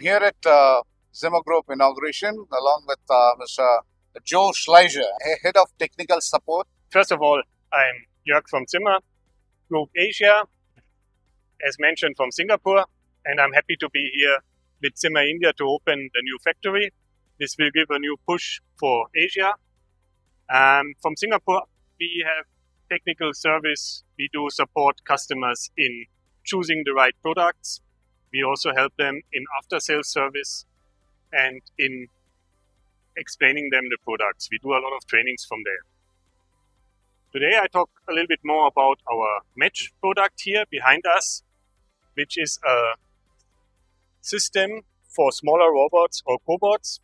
here at Zimmer Group inauguration along with Mr. Joerg Schleicher, Head of Technical Support. First of all, I'm Joerg from Zimmer Group Asia, as mentioned from Singapore, and I'm happy to be here with Zimmer India to open the new factory. This will give a new push for Asia. From Singapore, we have technical service. We do support customers in choosing the right products. We also help them in after-sales service and in explaining them the products. We do a lot of trainings from there. Today I talk a little bit more about our match product here behind us, which is a system for smaller robots or cobots,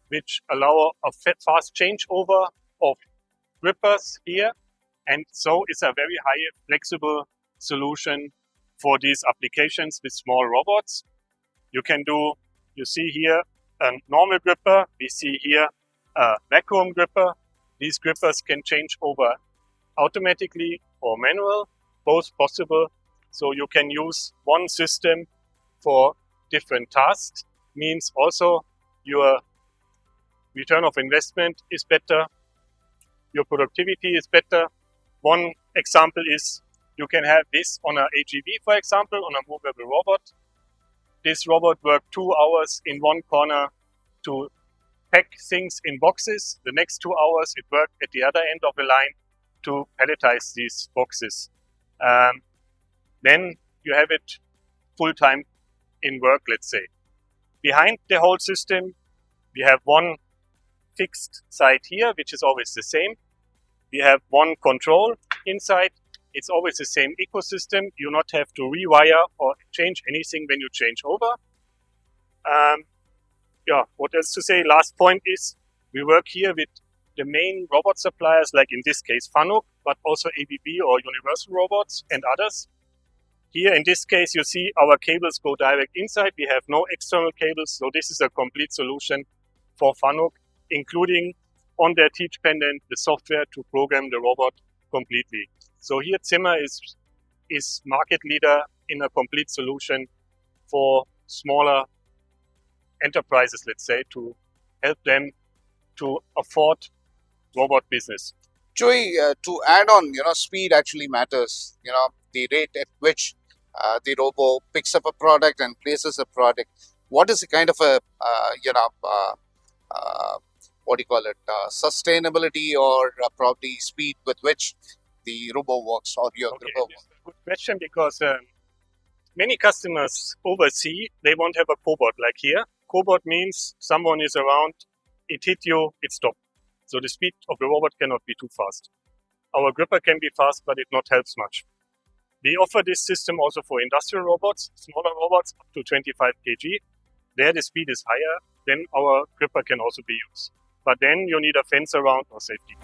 which allow a fast changeover of grippers here. And so it's a very high flexible solution for these applications with small robots. You see here a normal gripper. We see here a vacuum gripper. These grippers can change over automatically or manual, both possible. So you can use one system for different tasks. Means also your return of investment is better. Your productivity is better. One example is you can have this on an AGV, for example, on a movable robot. This robot worked 2 hours in one corner to pack things in boxes. The next 2 hours it worked at the other end of the line to palletize these boxes. Then you have it full time in work, let's say. Behind the whole system, we have one fixed side here, which is always the same. We have one control inside. It's always the same ecosystem. You not have to rewire or change anything when you change over. What else to say? Last point is we work here with the main robot suppliers, like in this case Fanuc, but also ABB or Universal Robots and others. Here in this case, you see our cables go direct inside. We have no external cables, so this is a complete solution for Fanuc, including on their teach pendant the software to program the robot completely. So here Zimmer is market leader in a complete solution for smaller enterprises, let's say, to help them to afford robot business. Joey, to add on, speed actually matters. The rate at which the robo picks up a product and places a product. What is the kind of a, sustainability or probably speed with which the robo works or your Okay, robo this works? is a good question because many customers oversee, they won't have a cobot like here. Cobot means someone is around, it hit you, it stopped. So the speed of the robot cannot be too fast. Our gripper can be fast, but it not helps much. We offer this system also for industrial robots, smaller robots up to 25 kg. There the speed is higher, then our gripper can also be used. But then you need a fence around or safety.